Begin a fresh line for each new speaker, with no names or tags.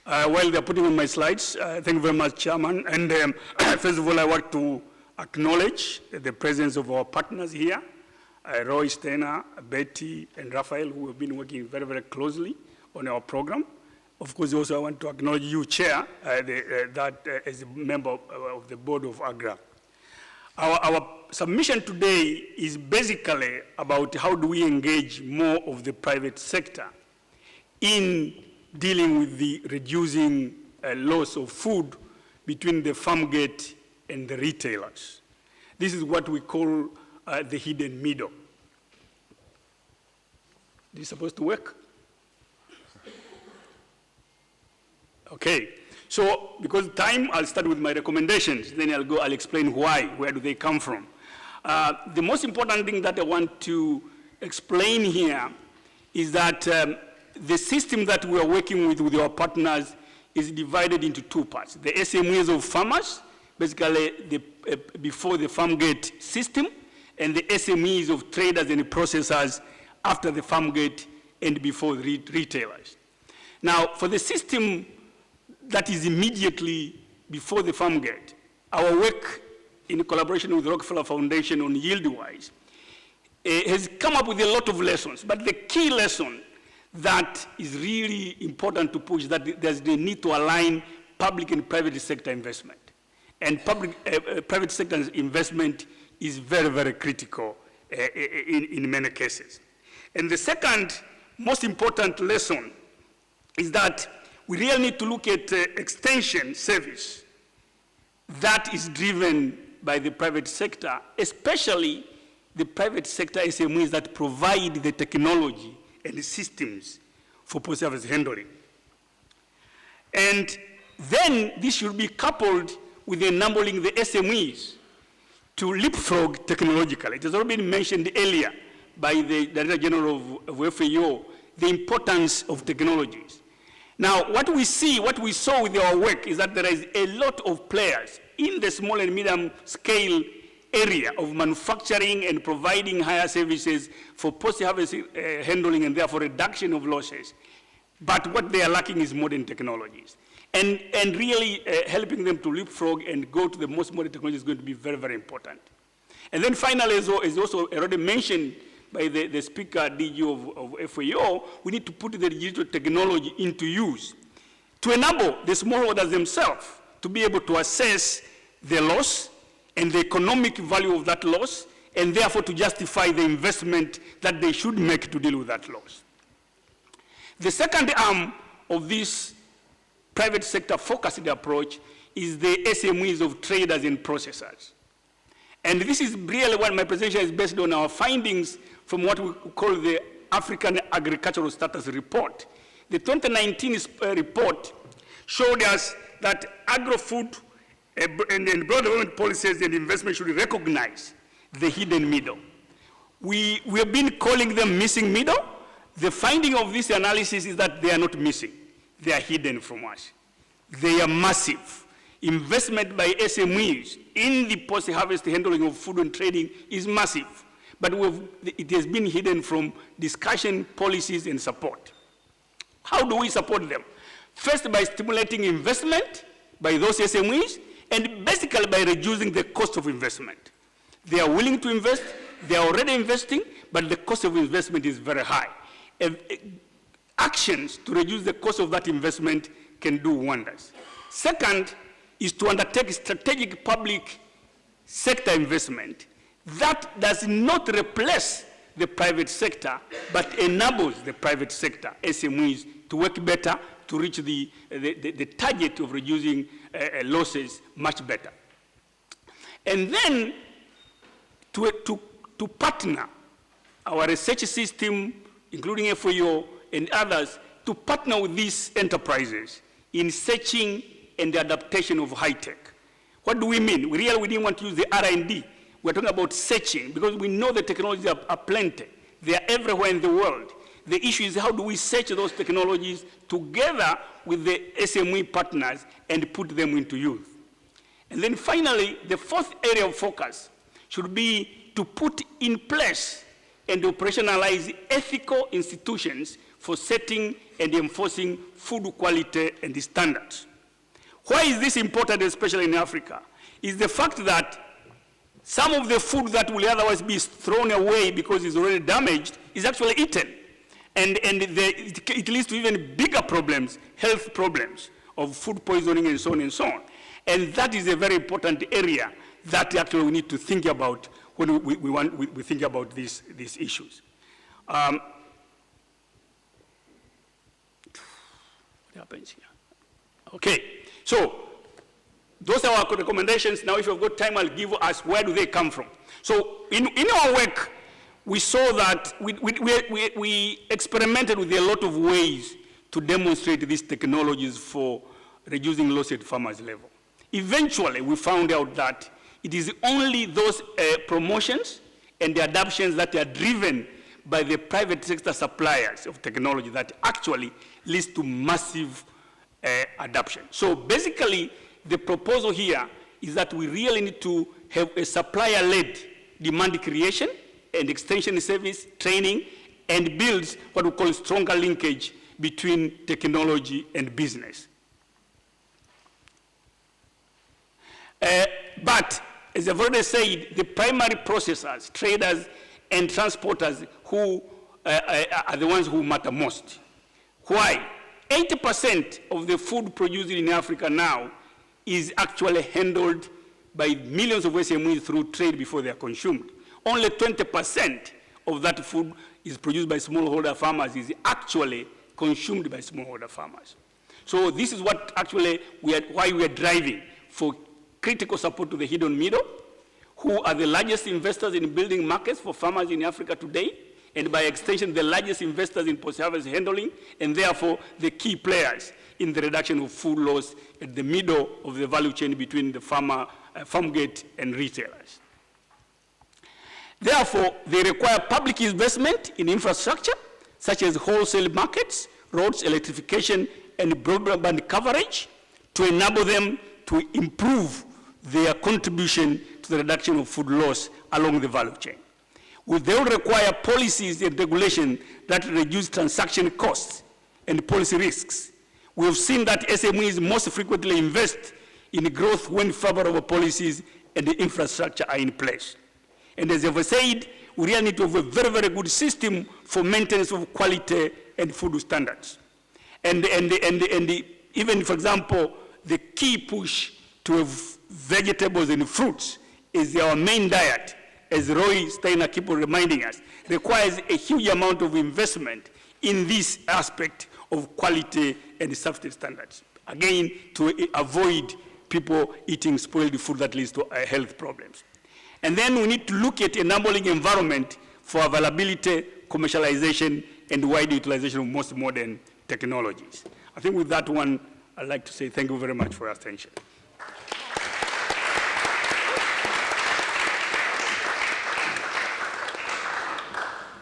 While they're putting on my slides, thank you very much, Chairman. And first of all, I want to acknowledge the presence of our partners here, Roy, Stena, Betty, and Raphael, who have been working very, very closely on our program. Of course, also I want to acknowledge you, Chair, as a member of the Board of AGRA. Our submission today is basically about how do we engage more of the private sector in dealing with the reducing loss of food between the farm gate and the retailers. This is what we call the hidden middle. Is this supposed to work? Okay, so because time, I'll start with my recommendations, then I'll explain why, where do they come from. The most important thing that I want to explain here is that the system that we are working with our partners is divided into two parts. The SMEs of farmers, basically the before the farm gate system, and the SMEs of traders and processors after the farm gate and before the retailers. Now, for the system that is immediately before the farm gate, our work in collaboration with the Rockefeller Foundation on yield-wise has come up with a lot of lessons, but the key lesson that is really important to push that there's the need to align public and private sector investment. And private sector investment is very, very critical in many cases. And the second most important lesson is that we really need to look at extension service that is driven by the private sector, especially the private sector SMEs that provide the technology and the systems for post-harvest handling. And then this should be coupled with enabling the SMEs to leapfrog technologically. It has already been mentioned earlier by the Director General of FAO, the importance of technologies. Now, what we saw with our work is that there is a lot of players in the small and medium scale area of manufacturing and providing higher services for post-harvest handling and therefore reduction of losses. But what they are lacking is modern technologies. And really helping them to leapfrog and go to the most modern technology is going to be very, very important. And then finally, as also already mentioned by the speaker, DG of FAO, we need to put the digital technology into use to enable the smallholders themselves to be able to assess the loss and the economic value of that loss, and therefore to justify the investment that they should make to deal with that loss. The second arm of this private sector focused approach is the SMEs of traders and processors. And this is really what my presentation is based on, our findings from what we call the African Agricultural Status Report. The 2019 report showed us that agro-food and broad development policies and investment should recognize the hidden middle. We have been calling them missing middle. The finding of this analysis is that they are not missing. They are hidden from us. They are massive. Investment by SMEs in the post-harvest handling of food and trading is massive, but it has been hidden from discussion, policies, and support. How do we support them? First, by stimulating investment by those SMEs, and basically by reducing the cost of investment. They are willing to invest, they are already investing, but the cost of investment is very high. Actions to reduce the cost of that investment can do wonders. Second is to undertake strategic public sector investment that does not replace the private sector, but enables the private sector, SMEs, to work better, to reach the target of reducing losses much better. And then to partner our research system, including FAO and others, to partner with these enterprises in searching and the adaptation of high tech. What do we mean? We didn't want to use the R&D. We're talking about searching, because we know the technologies are plenty. They are everywhere in the world. The issue is how do we search those technologies together with the SME partners and put them into use. And then finally, the fourth area of focus should be to put in place and operationalize ethical institutions for setting and enforcing food quality and standards. Why is this important, especially in Africa? Is the fact that some of the food that will otherwise be thrown away because it's already damaged is actually eaten. And it leads to even bigger problems, health problems of food poisoning and so on and so on. And that is a very important area that actually we need to think about when we think about these issues. What happens here? Okay, so those are our recommendations. Now, if you've got time, I'll give us where do they come from. So in our work, we saw that we experimented with a lot of ways to demonstrate these technologies for reducing loss at farmers level. Eventually, we found out that it is only those promotions and the adoptions that are driven by the private sector suppliers of technology that actually leads to massive adoption. So basically, the proposal here is that we really need to have a supplier-led demand creation and extension service training and builds what we call stronger linkage between technology and business. But as I've already said, the primary processors, traders, and transporters who are the ones who matter most. Why? 80% of the food produced in Africa now is actually handled by millions of SMEs through trade before they are consumed. Only 20% of that food is produced by smallholder farmers is actually consumed by smallholder farmers. So this is what actually why we are driving for critical support to the hidden middle, who are the largest investors in building markets for farmers in Africa today, and by extension, the largest investors in post-harvest handling, and therefore the key players in the reduction of food loss at the middle of the value chain between the farmer, farm gate, and retailers. Therefore, they require public investment in infrastructure, such as wholesale markets, roads, electrification, and broadband coverage, to enable them to improve their contribution to the reduction of food loss along the value chain. They will require policies and regulation that reduce transaction costs and policy risks. We have seen that SMEs most frequently invest in growth when favorable policies and the infrastructure are in place. And as I've said, we really need to have a very, very good system for maintenance of quality and food standards. And even, for example, the key push to have vegetables and fruits is our main diet, as Roy Steiner keeps reminding us, requires a huge amount of investment in this aspect of quality and safety standards. Again, to avoid people eating spoiled food that leads to health problems. And then we need to look at enabling environment for availability, commercialization, and wide utilization of most modern technologies. I think with that one, I'd like to say thank you very much for your attention.